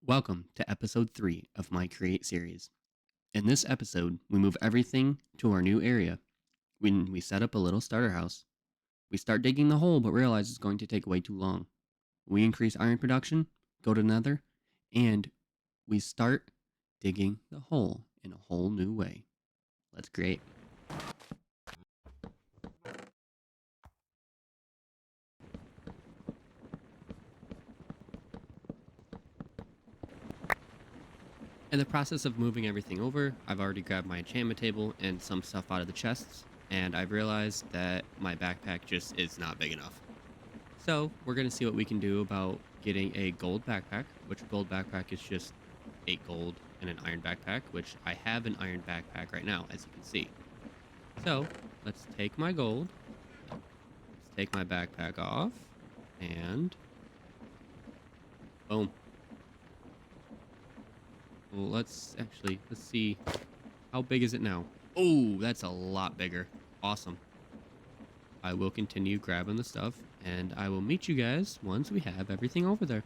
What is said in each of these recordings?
Welcome to episode 3 of my Create series. In this episode, we move everything to our new area. When we set up a little starter house, we start digging the hole but realize it's going to take way too long. We increase iron production, go to nether, and we start digging the hole in a whole new way. Let's create. In the process of moving everything over, I've already grabbed my enchantment table and some stuff out of the chests, and I've realized that my backpack just is not big enough. So we're going to see what we can do about getting a gold backpack, which a gold backpack is just 8 gold and an iron backpack, which I have an iron backpack right now, as you can see. So let's take my gold, let's take my backpack off, and boom. Well, let's see. How big is it now? Oh, that's a lot bigger. Awesome. I will continue grabbing the stuff, and I will meet you guys once we have everything over there.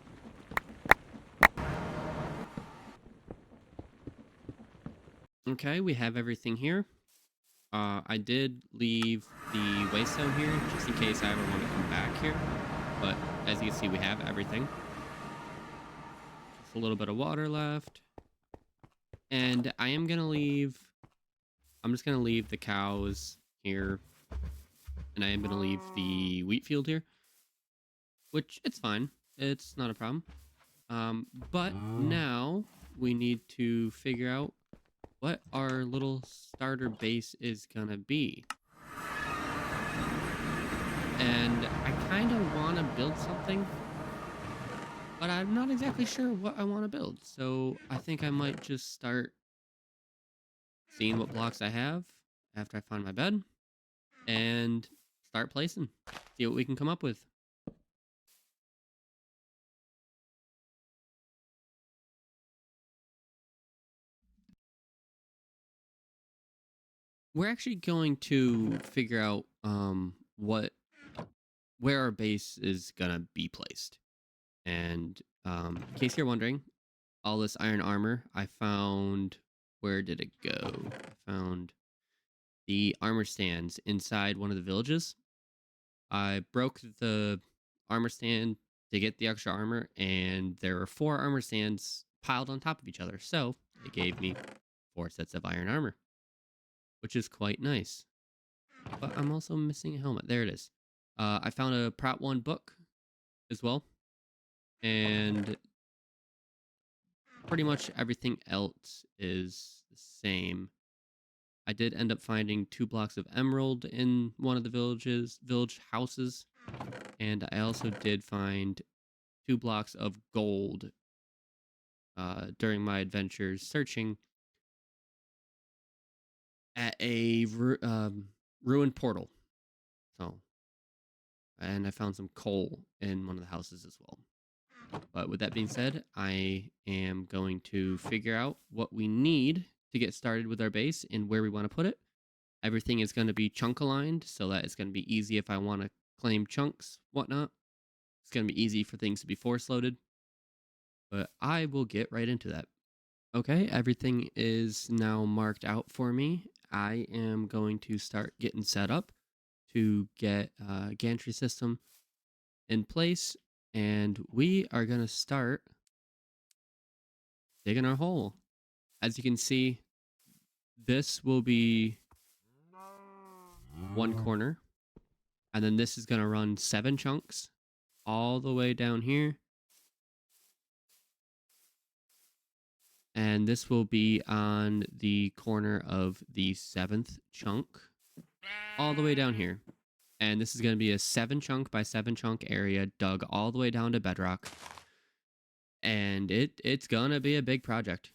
Okay, we have everything here. I did leave the waystone here just in case I ever want to come back here. But as you can see, we have everything. Just a little bit of water left. And I'm just going to leave the cows here. And I am going to leave the wheat field here. Which, it's fine. It's not a problem. But now we need to figure out what our little starter base is gonna be. And I kind of want to build something, but I'm not exactly sure what I want to build. So I think I might just start seeing what blocks I have after I find my bed and start placing, see what we can come up with. We're actually going to figure out where our base is gonna be placed. And in case you're wondering, all this iron armor I found. Where did it go? I found the armor stands inside one of the villages. I broke the armor stand to get the extra armor, and there were 4 armor stands piled on top of each other. So it gave me 4 sets of iron armor, which is quite nice. But I'm also missing a helmet. There it is. I found a Prot 1 book as well. And pretty much everything else is the same. I did end up finding 2 blocks of emerald in one of the village houses, and I also did find 2 blocks of gold during my adventures searching at a ruined portal. So, and I found some coal in one of the houses as well. But with that being said, I am going to figure out what we need to get started with our base and where we want to put it. Everything is going to be chunk aligned so that it's going to be easy if I want to claim chunks, whatnot. It's going to be easy for things to be force loaded. But I will get right into that. Okay, everything is now marked out for me. I am going to start getting set up to get a gantry system in place. And we are going to start digging our hole. As you can see, this will be one corner. And then this is going to run 7 chunks all the way down here. And this will be on the corner of the 7th chunk all the way down here. And this is going to be a 7 chunk by 7 chunk area dug all the way down to bedrock. And it's going to be a big project.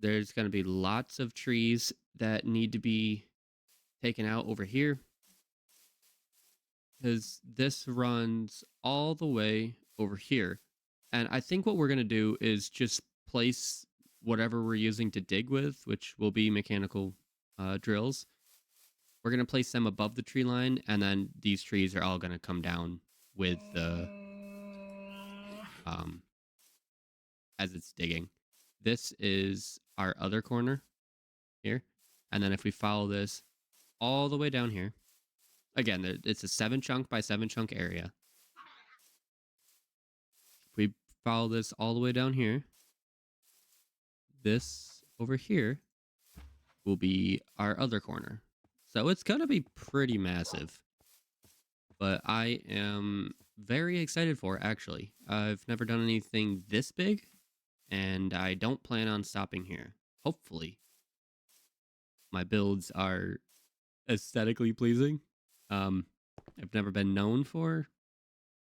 There's going to be lots of trees that need to be taken out over here, because this runs all the way over here. And I think what we're going to do is just place whatever we're using to dig with, which will be mechanical drills. We're going to place them above the tree line, and then these trees are all going to come down with the as it's digging. This is our other corner here. And then if we follow this all the way down here, again, it's a 7 chunk by 7 chunk area. If we follow this all the way down here, this over here will be our other corner. So it's going to be pretty massive. But I am very excited for it, actually. I've never done anything this big, and I don't plan on stopping here. Hopefully, my builds are aesthetically pleasing. I've never been known for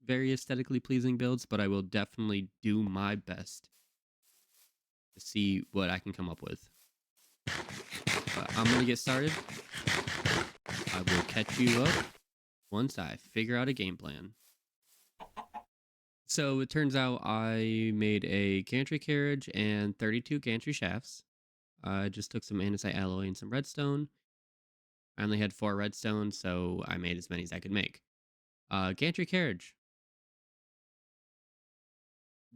very aesthetically pleasing builds, but I will definitely do my best to see what I can come up with. But I'm going to get started. I will catch you up once I figure out a game plan. So it turns out I made a gantry carriage and 32 gantry shafts. I just took some andesite alloy and some redstone. I only had 4 redstone, so I made as many as I could make. Gantry carriage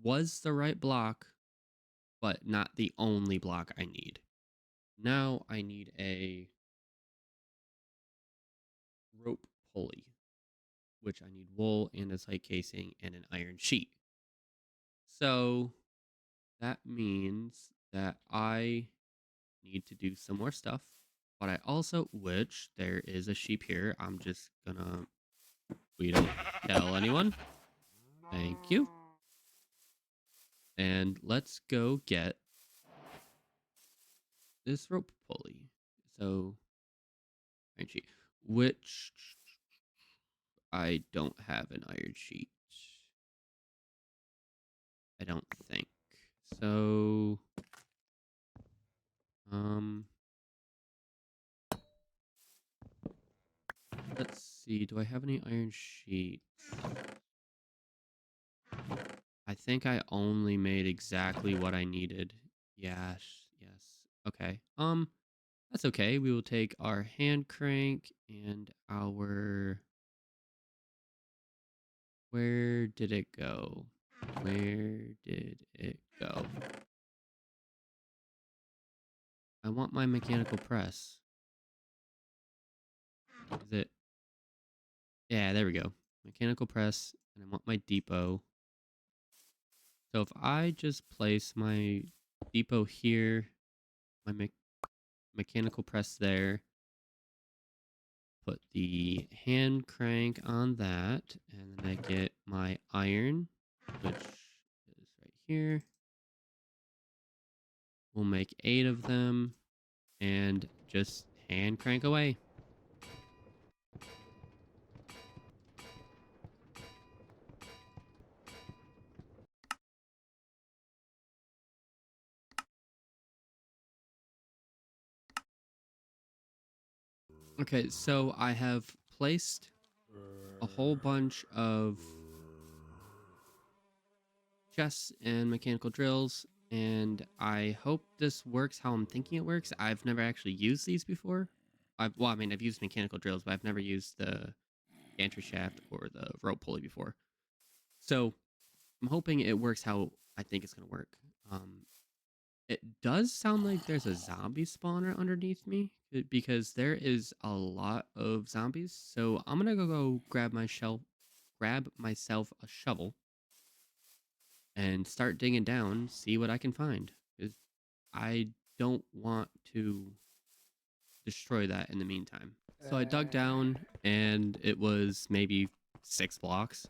was the right block, but not the only block I need. Now I need a rope pulley, which I need wool, andesite casing, and an iron sheet. So that means that I need to do some more stuff, but I also, which there is a sheep here. I'm just gonna, we don't tell anyone. Thank you. And let's go get this rope pulley. So, iron sheet, which I don't have an iron sheet. I don't think. So, let's see. Do I have any iron sheets? I think I only made exactly what I needed. Yes, yes. Okay. That's okay. We will take our hand crank and our... Where did it go? Where did it go? I want my mechanical press. Is it? Yeah, there we go. Mechanical press, and I want my depot. So if I just place my depot here, my mechanical press there, put the hand crank on that, and then I get my iron, which is right here. We'll make 8 of them, and just hand crank away. Okay, so I have placed a whole bunch of chests and mechanical drills, and I hope this works how I'm thinking it works. I've never actually used these before. I've used mechanical drills, but I've never used the gantry shaft or the rope pulley before. So I'm hoping it works how I think it's going to work. It does sound like there's a zombie spawner underneath me because there is a lot of zombies. So I'm gonna go grab myself a shovel and start digging down, see what I can find. Because I don't want to destroy that in the meantime. So I dug down and it was maybe 6 blocks.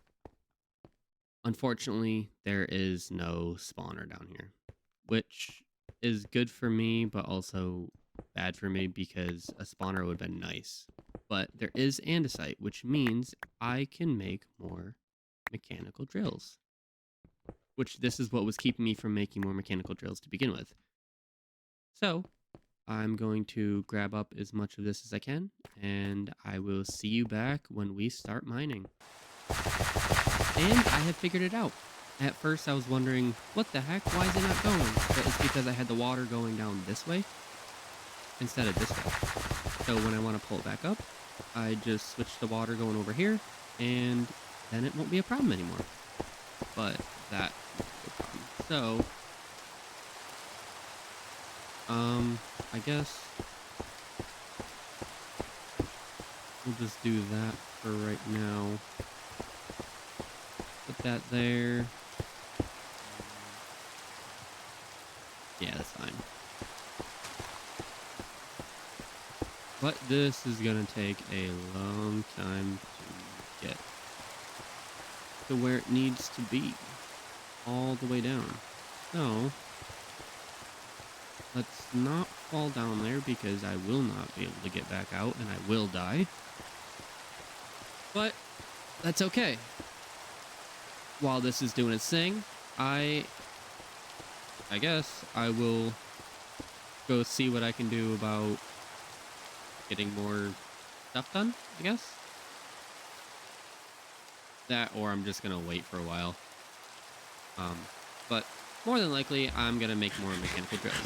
Unfortunately, there is no spawner down here, which is good for me, but also bad for me because a spawner would have been nice. But there is andesite, which means I can make more mechanical drills. Which this is what was keeping me from making more mechanical drills to begin with. So I'm going to grab up as much of this as I can, and I will see you back when we start mining. And I have figured it out. At first I was wondering, what the heck, why is it not going? But it's because I had the water going down this way instead of this way. So when I want to pull it back up, I just switch the water going over here, and then it won't be a problem anymore. But that won't be a problem. So I guess we'll just do that for right now. Put that there. And yeah, that's fine. But this is gonna take a long time to get to where it needs to be. All the way down. So let's not fall down there because I will not be able to get back out and I will die. But that's okay. While this is doing its thing, I I guess I will go see what I can do about getting more stuff done, I guess. That or I'm just gonna wait for a while. But more than likely I'm gonna make more mechanical drills,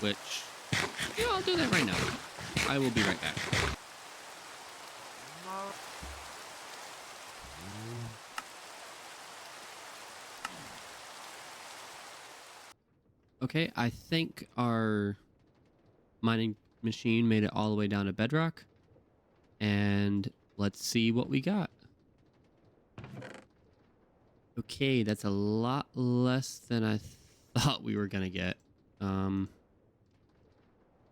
which yeah, I'll do that right now. I will be right back. Okay, I think our mining machine made it all the way down to bedrock, and let's see what we got. Okay, that's a lot less than I thought we were gonna get. Um,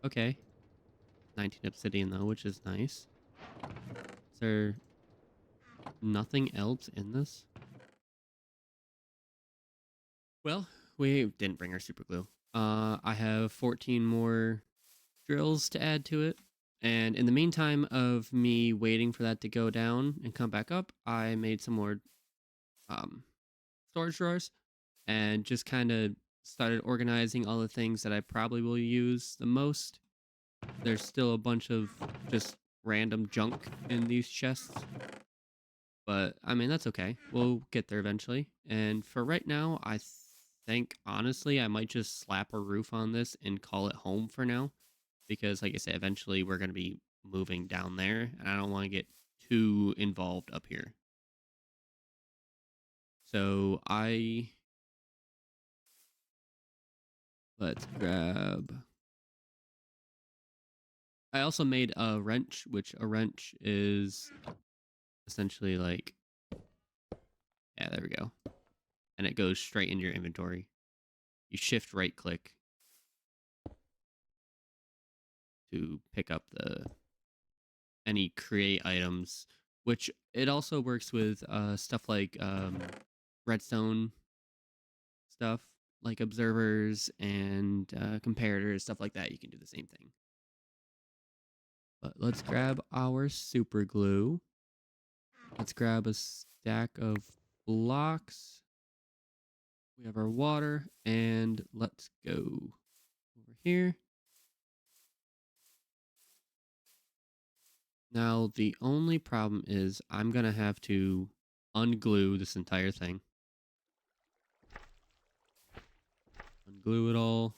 okay, 19 obsidian though, which is nice. Is there nothing else in this? Well, we didn't bring our super glue. I have 14 more drills to add to it. And in the meantime of me waiting for that to go down and come back up, I made some more um, storage drawers and just kind of started organizing all the things that I probably will use the most. There's still a bunch of just random junk in these chests, but I mean, that's okay. We'll get there eventually. And for right now, I think honestly, I might just slap a roof on this and call it home for now. Because, like I said, eventually we're going to be moving down there, and I don't want to get too involved up here. So let's grab. I also made a wrench, which a wrench is essentially like, yeah, there we go. And it goes straight into your inventory. You shift right click to pick up any create items, which it also works with stuff like redstone stuff, like observers and comparators, stuff like that. You can do the same thing. But let's grab our super glue. Let's grab a stack of blocks. We have our water, and let's go over here. Now, the only problem is I'm going to have to unglue this entire thing. Unglue it all.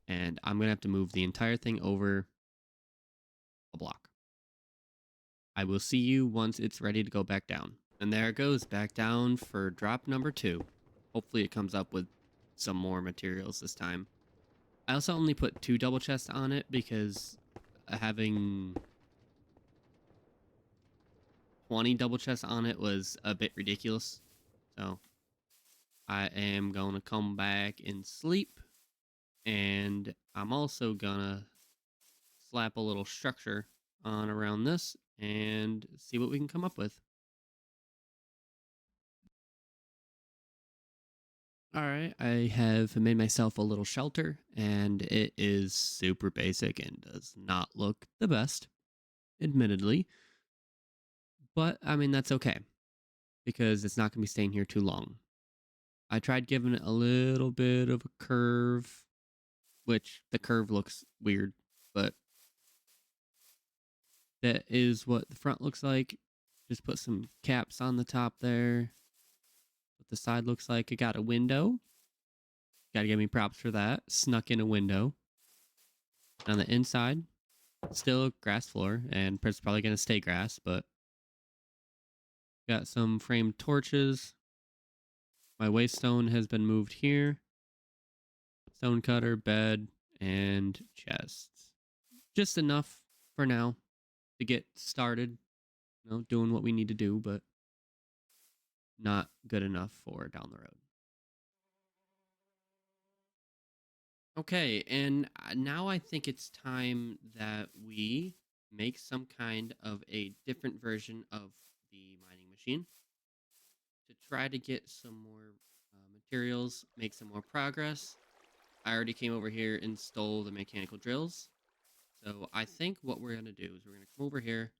And I'm going to have to move the entire thing over a block. I will see you once it's ready to go back down. And there it goes, back down for drop number 2. Hopefully it comes up with some more materials this time. I also only put 2 double chests on it because having 20 double chests on it was a bit ridiculous. So I am going to come back and sleep. And I'm also gonna slap a little structure on around this and see what we can come up with. All right, I have made myself a little shelter, and it is super basic and does not look the best, admittedly. But I mean, that's okay because it's not going to be staying here too long. I tried giving it a little bit of a curve, which the curve looks weird, but that is what the front looks like. Just put some caps on the top there. What the side looks like. It got a window. Got to give me props for that. Snuck in a window. On the inside, still grass floor, and it's probably going to stay grass, but got some framed torches. My waystone has been moved here. stone cutter, bed, and chests. Just enough for now to get started, doing what we need to do, but not good enough for down the road. Okay, and now I think it's time that we make some kind of a different version of the mining machine to try to get some more materials, make some more progress. I already came over here and stole the mechanical drills. So I think what we're going to do is we're going to come over here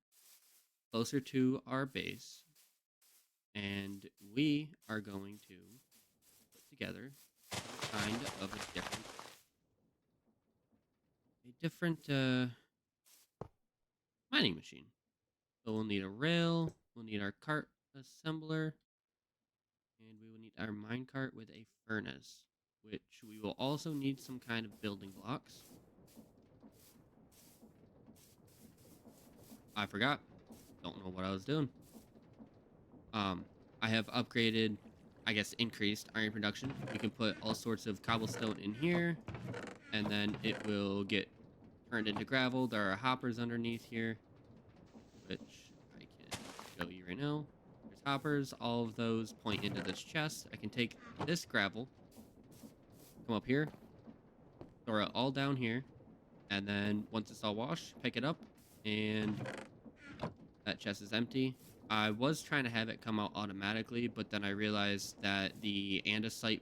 closer to our base, and we are going to put together some kind of a different mining machine. So we'll need a rail, we'll need our cart assembler, and we will need our minecart with a furnace, which we will also need some kind of building blocks. I forgot. Don't know what I was doing. I have upgraded, I guess, increased iron production. We can put all sorts of cobblestone in here, and then it will get turned into gravel. There are hoppers underneath here, which I can show you right now. There's hoppers. All of those point into this chest. I can take this gravel, come up here, throw it all down here, and then once it's all washed, pick it up, and that chest is empty. I was trying to have it come out automatically, but then I realized that the andesite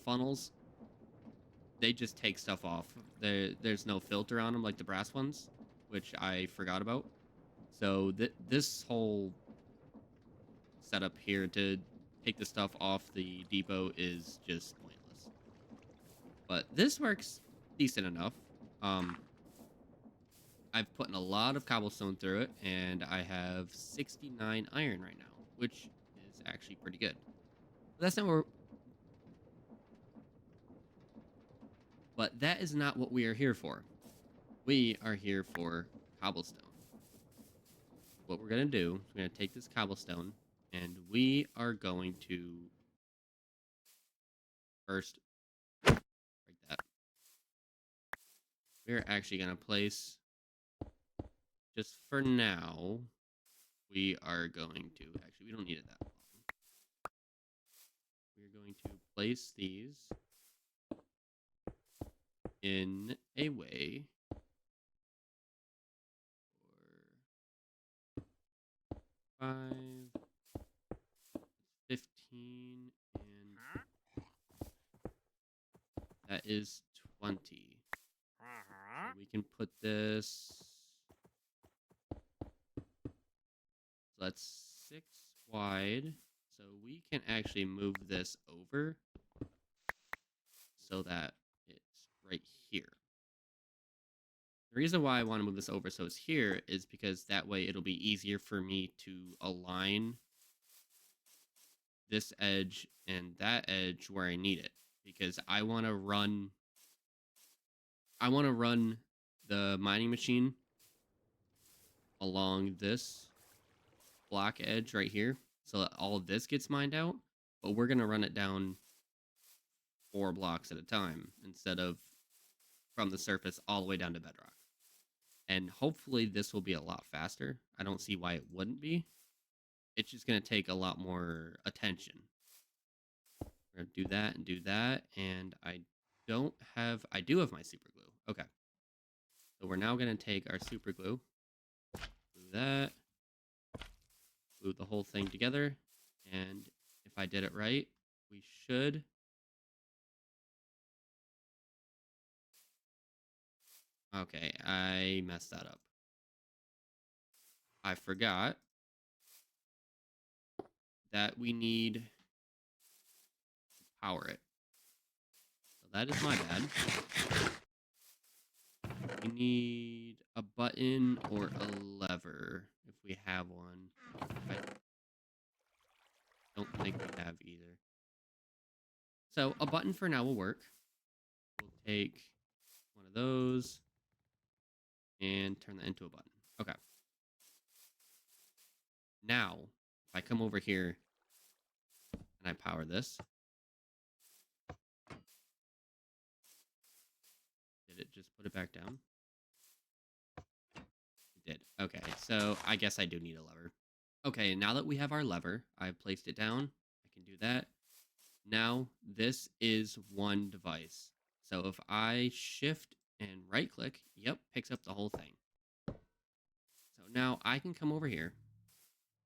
funnels, they just take stuff off. There's no filter on them like the brass ones, which I forgot about. So this whole setup here to take the stuff off the depot is just pointless. But this works decent enough. I've put in a lot of cobblestone through it, and I have 69 iron right now, which is actually pretty good. But that is not what we are here for. We are here for cobblestone. What we're going to do is we're going to take this cobblestone, and we are going to first break that. We're actually going to place, just for now, we are going to, actually, we don't need it that long. We're going to place these in a way for 5, 15, and that is 20. So we can put this, so that's 6 wide. So we can actually move this over so that it's right here. The reason why I want to move this over so it's here is because that way it'll be easier for me to align this edge and that edge where I need it, because I want to run the mining machine along this block edge right here so that all of this gets mined out, but we're going to run it down 4 blocks at a time instead of from the surface all the way down to bedrock. And hopefully this will be a lot faster. I don't see why it wouldn't be. It's just going to take a lot more attention. We're going to do that and do that. And I do have my super glue. Okay. So we're now going to take our super glue, glue that, glue the whole thing together. And if I did it right, we should. Okay, I messed that up. I forgot that we need to power it. So that is my bad. We need a button or a lever if we have one. I don't think we have either. So a button for now will work. We'll take one of those and turn that into a button. Okay. Now, if I come over here and I power this, just put it back down? It did. Okay, so I guess I do need a lever. Okay, now that we have our lever, I've placed it down. I can do that. Now, this is one device. So if I shift and right click, yep, picks up the whole thing. So now I can come over here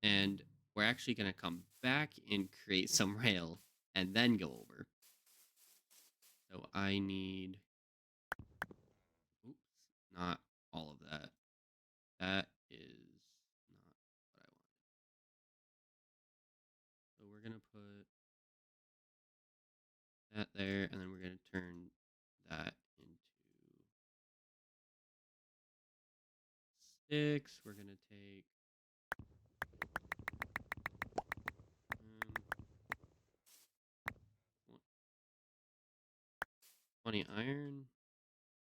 and we're actually going to come back and create some rail and then go over. So I need, oops, not all of that. That is not what I want. So we're going to put that there, and then we're going to turn that into sticks. We're going to take 20 iron,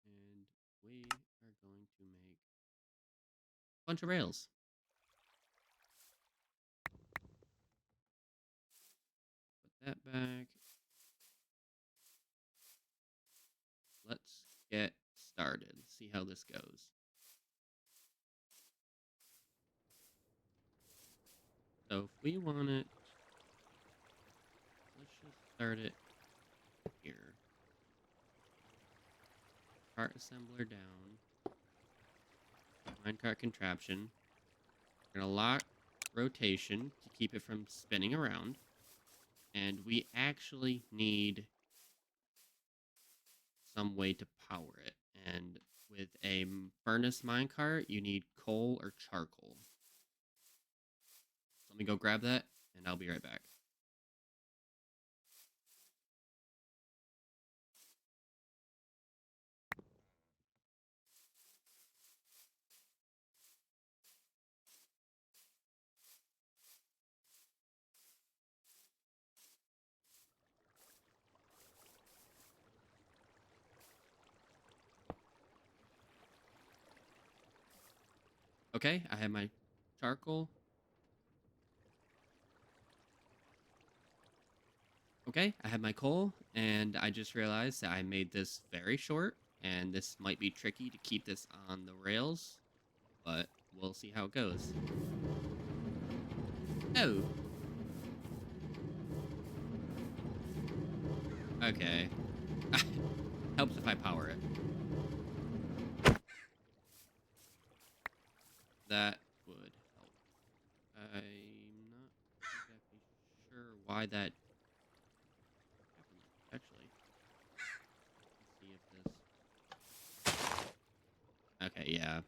and we are going to make a bunch of rails. Put that back. Let's get started. See how this goes. So if we want it, let's just start it here. Cart assembler down. Minecart contraption. We're going to lock rotation to keep it from spinning around. And we actually need some way to power it. And with a furnace minecart, you need coal or charcoal. So let me go grab that, and I'll be right back. Okay, I have my charcoal. Okay, I have my coal, and I just realized that I made this very short, and this might be tricky to keep this on the rails, but we'll see how it goes. Oh, okay. Helps if I power it. That would help. I'm not exactly sure why that happened, actually. Let's see if this... Okay, yeah.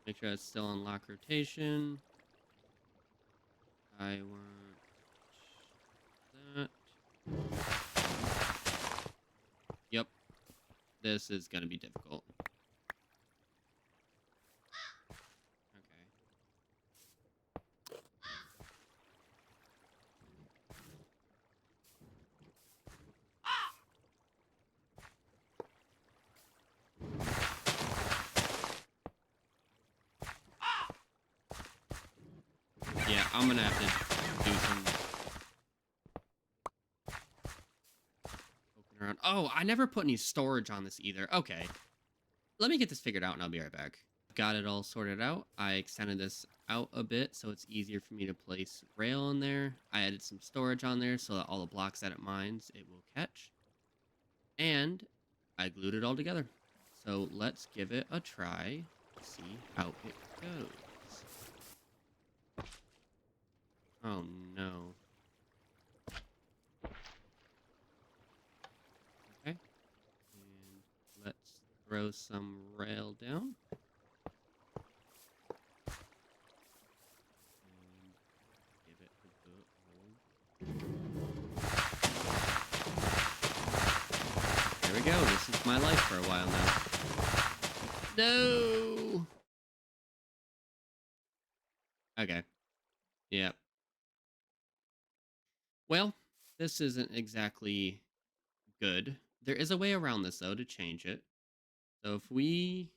Make sure it's still on lock rotation. I want that. Yep. This is going to be difficult. Okay. Yeah, I'm going to have to do some poking around. Oh, I never put any storage on this either. Okay. Let me get this figured out and I'll be right back. Got it all sorted out. I extended this out a bit so it's easier for me to place rail in there. I added some storage on there so that all the blocks that it mines, it will catch. And I glued it all together. So let's give it a try, see how it goes. Oh no. Okay. And let's throw some rail down. And give it a good old... There we go. This is my life for a while now. No! Okay. Yep. Well, this isn't exactly good. There is a way around this, though, to change it. So if we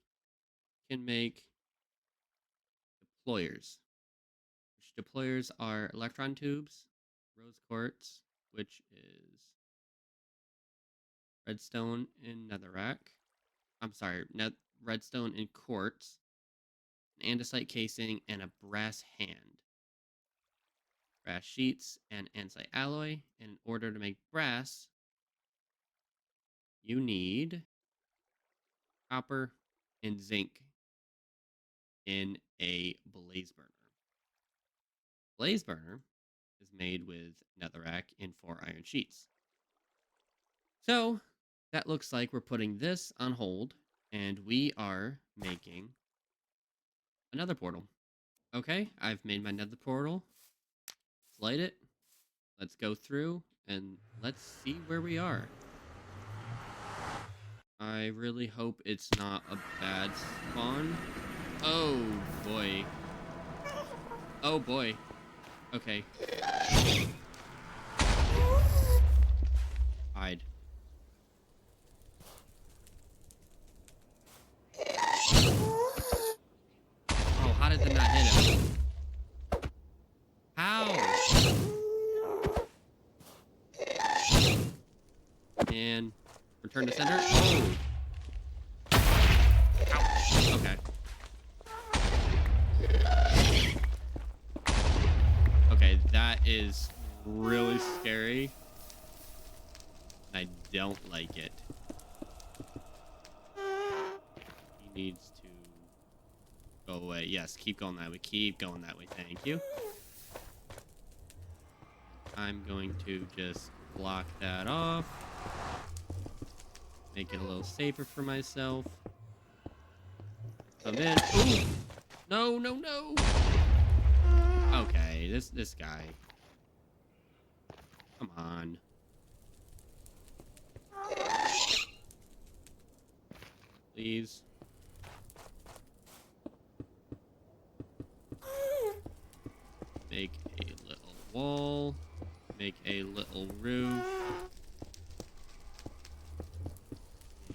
can make deployers, which deployers are electron tubes, rose quartz, which is redstone in netherrack. I'm sorry, redstone in quartz, an andesite casing, and a brass hand. Brass sheets and andesite alloy. In order to make brass, you need copper and zinc in a blaze burner. Blaze burner is made with netherrack and 4 iron sheets. So that looks like we're putting this on hold, and we are making another portal. Okay, I've made my nether portal. Let's light it. Let's go through and let's see where we are. I really hope it's not a bad spawn. Oh boy. Oh boy. Okay. Hide. Oh, how did that not hit him? How? And return to center. Oh. Ouch. Okay. Okay, that is really scary. I don't like it. He needs to go away. Yes, keep going that way. Keep going that way. Thank you. I'm going to just block that off. Make it a little safer for myself. Come in. Ooh. No, no, no. Okay, this guy. Come on. Please. Make a little wall. Make a little roof.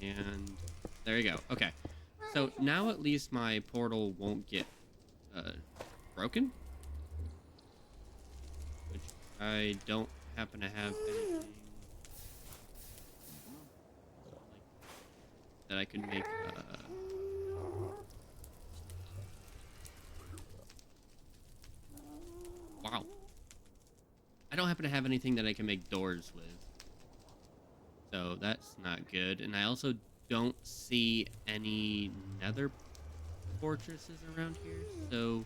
And there you go. Okay. So now at least my portal won't get broken. Which I don't happen to have anything that I could make. Wow. I don't happen to have anything that I can make doors with. So that's not good. And I also don't see any nether fortresses around here. So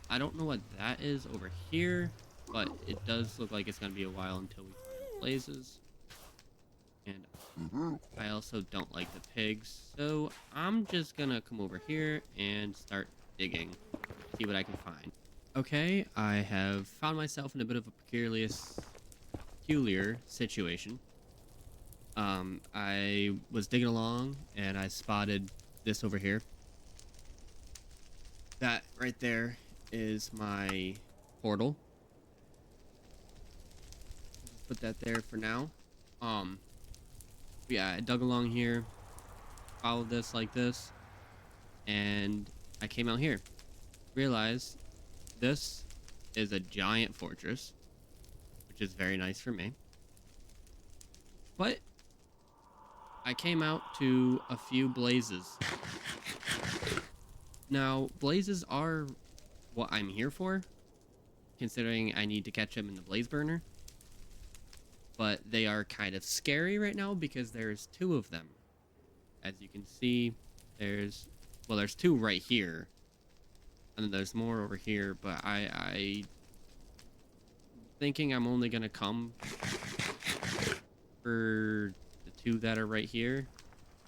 I don't know what that is over here. But it does look like it's going to be a while until we find blazes. And I also don't like the pigs. So I'm just going to come over here and start digging. See what I can find. Okay, I have found myself in a bit of a peculiar situation. I was digging along and I spotted this over here. That right there is my portal. Just put that there for now. Yeah, I dug along here, followed this like this, and I came out here. Realized this is a giant fortress, which is very nice for me. But I came out to a few blazes. Now, blazes are what I'm here for, considering I need to catch them in the blaze burner. But they are kind of scary right now because there's 2 of them. As you can see, there's 2 right here. And then there's more over here, but I thinking I'm only gonna come for the 2 that are right here.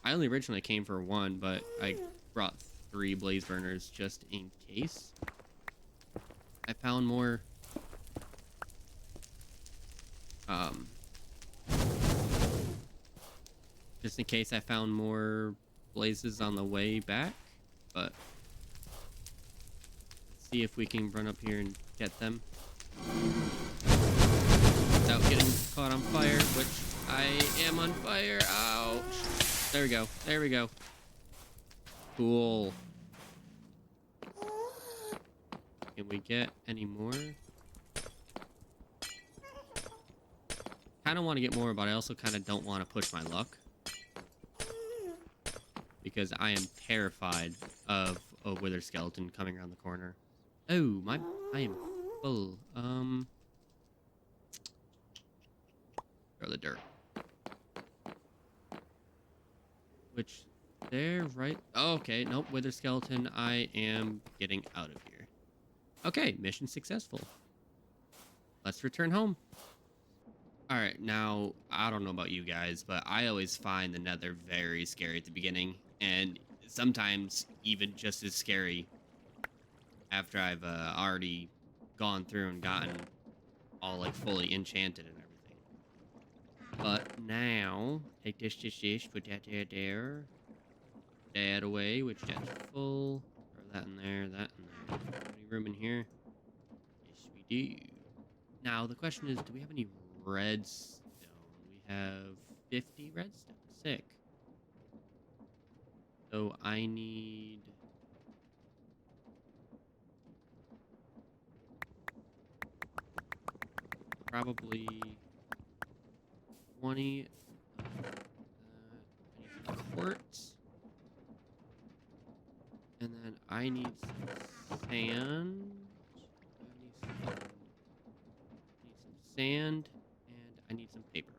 I only originally came for 1, but I brought 3 blaze burners just in case. I found more just in case I found more blazes on the way back, but let's see if we can run up here and get them without getting caught on fire, which I am on fire. Ouch. There we go. There we go. Cool. Can we get any more? Kind of want to get more, but I also kind of don't want to push my luck. because I am terrified of a wither skeleton coming around the corner. Oh, I am full. Throw the dirt. Which, they're right. Oh, okay, nope, wither skeleton. I am getting out of here. Okay, mission successful. Let's return home. All right, now, I don't know about you guys, but I always find the nether very scary at the beginning, and sometimes even just as scary after I've already gone through and gotten all like fully enchanted and everything. But now, take this, put that there, that away, which that's full. Throw that in there, that in there. Any room in here? Yes, we do. Now, the question is, do we have any redstone? We have 50 redstone. Sick. So I need... probably 20 of that. I need some quartz. And then I need some sand. Need some sand, and I need some paper.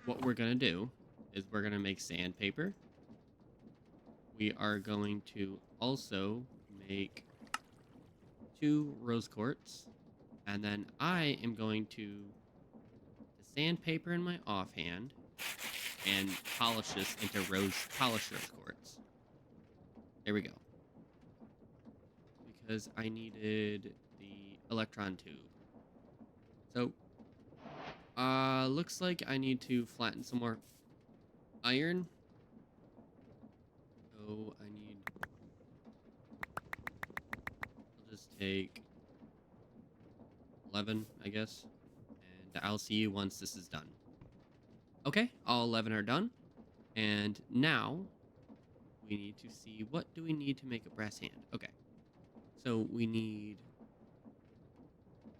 What we're gonna do is we're gonna make sandpaper. We are going to also make 2 rose quartz, and then I am going to the sandpaper in my offhand and polish this into polished rose quartz. There we go. Because I needed the electron tube. So, looks like I need to flatten some more iron. So I need... I'll just take 11, I guess. And I'll see you once this is done. Okay, all 11 are done. And now we need to see, what do we need to make a brass hand? Okay. So we need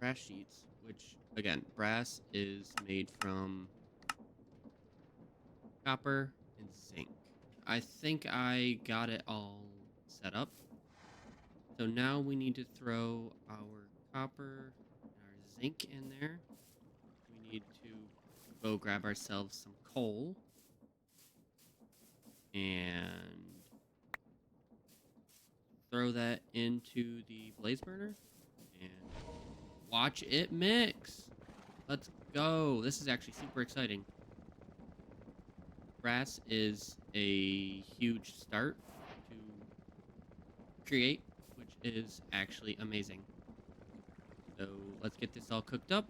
brass sheets, which, again, brass is made from copper and zinc. I think I got it all set up. So now we need to throw our copper and our zinc in there. We need to go grab ourselves some coal. And throw that into the blaze burner. And watch it mix. Let's go. This is actually super exciting. Brass is a huge start to create, which is actually amazing. So let's get this all cooked up.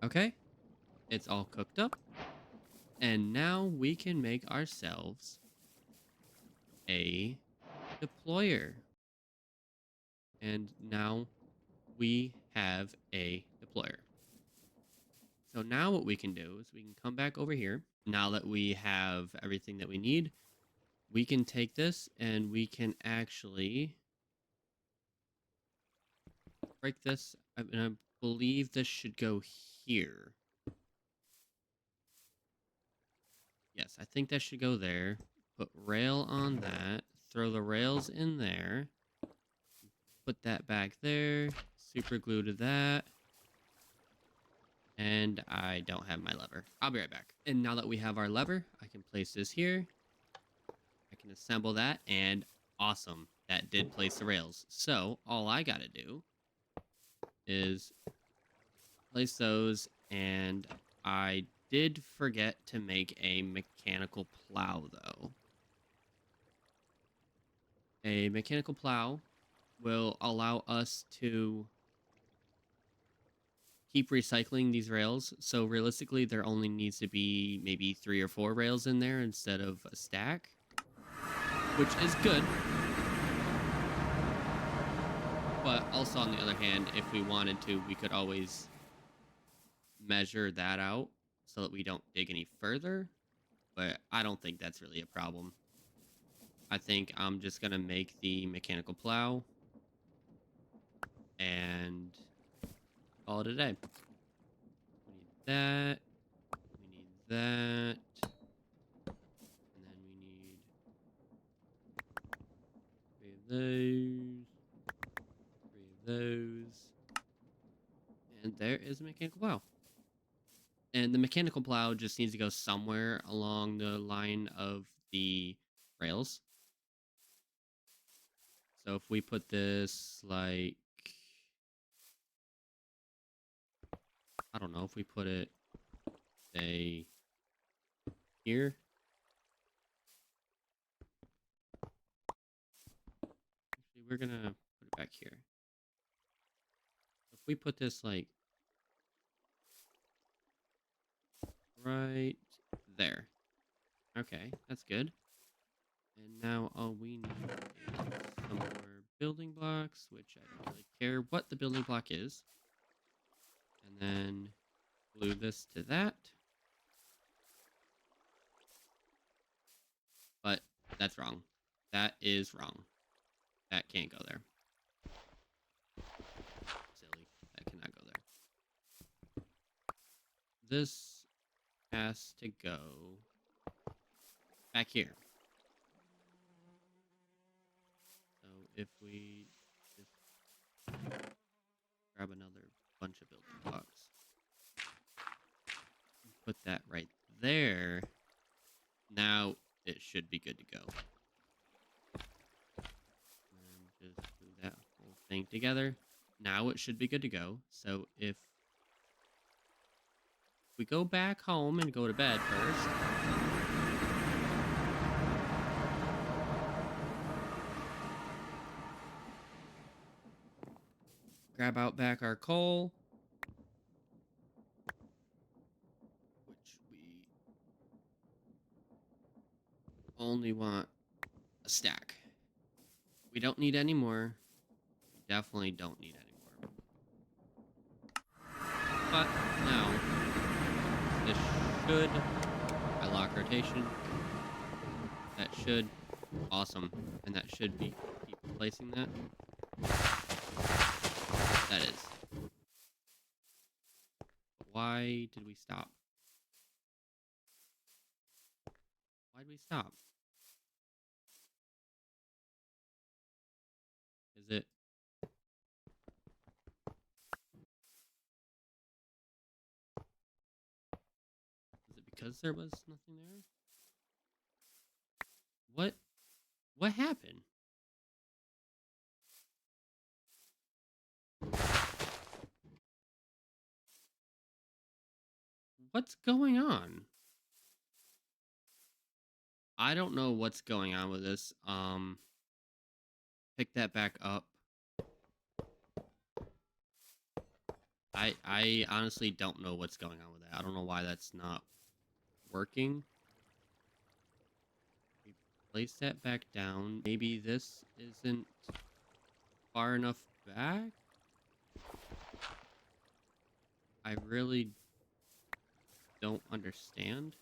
Okay, it's all cooked up. And now we can make ourselves a deployer. And now we have a deployer. So now what we can do is we can come back over here. Now that we have everything that we need, we can take this and we can actually break this. And I believe this should go here. Yes, I think that should go there. Put rail on that. Throw the rails in there. Put that back there. Super glue to that. And I don't have my lever. I'll be right back. And now that we have our lever, I can place this here. I can assemble that, and awesome. That did place the rails. So all I gotta do is place those, and I did forget to make a mechanical plow, though. A mechanical plow will allow us to keep recycling these rails. So realistically, there only needs to be maybe 3 or 4 rails in there instead of a stack, which is good. But also, on the other hand, if we wanted to, we could always measure that out so that we don't dig any further. But I don't think that's really a problem. I think I'm just going to make the mechanical plow and call it a day. We need that. We need that. And then we need 3 of those. And there is a mechanical plow. And the mechanical plow just needs to go somewhere along the line of the rails. So if we put this like, I don't know, if we put it, say, here. Actually, we're going to put it back here. If we put this like right there. Okay, that's good. And now all we need is some more building blocks, which I don't really care what the building block is. And then glue this to that. But that's wrong. That is wrong. That can't go there. Silly. That cannot go there. This has to go back here. So if we just grab another bunch of building blocks, and put that right there, now it should be good to go. And just glue that whole thing together. Now it should be good to go. So if we go back home and go to bed first. Grab out back our coal. Which we only want a stack. We don't need any more. We definitely don't need any more. But now, this should, I lock rotation. That should, awesome. And that should be, keep replacing that. That is. But why did we stop? Why did we stop? Is it? Is it because there was nothing there? What happened? What's going on? I don't know what's going on with this. Pick that back up. I honestly don't know what's going on with that. I don't know why that's not working. We place that back down. Maybe this isn't far enough back? I really don't understand.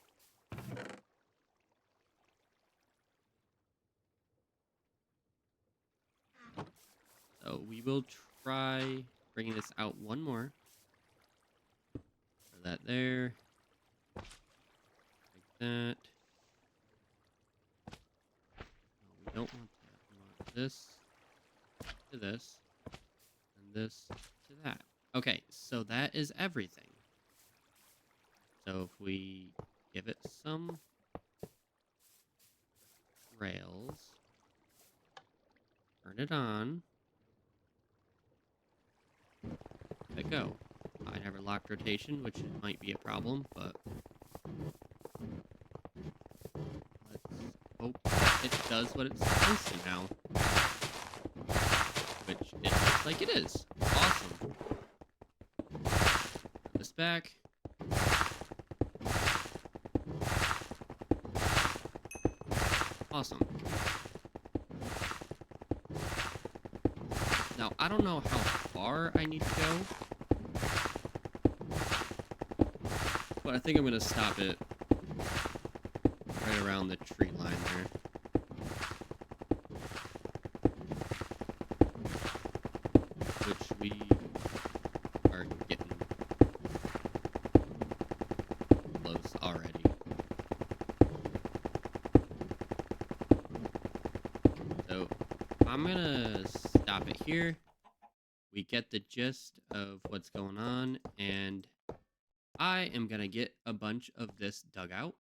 So we will try bringing this out one more. Throw that there. Like that. No, we don't want that. We want this to this. And this to that. Okay, so that is everything. So if we give it some rails, turn it on, let it go. I never locked rotation, which might be a problem, but let's hope it does what it's supposed to now. Which it looks like it is. Awesome. Put this back. Awesome. Now, I don't know how far I need to go, but I think I'm going to stop it right around the tree line there. Which we are getting close already. So I'm gonna stop it here. We get the gist of what's going on, and I am gonna get a bunch of this dug out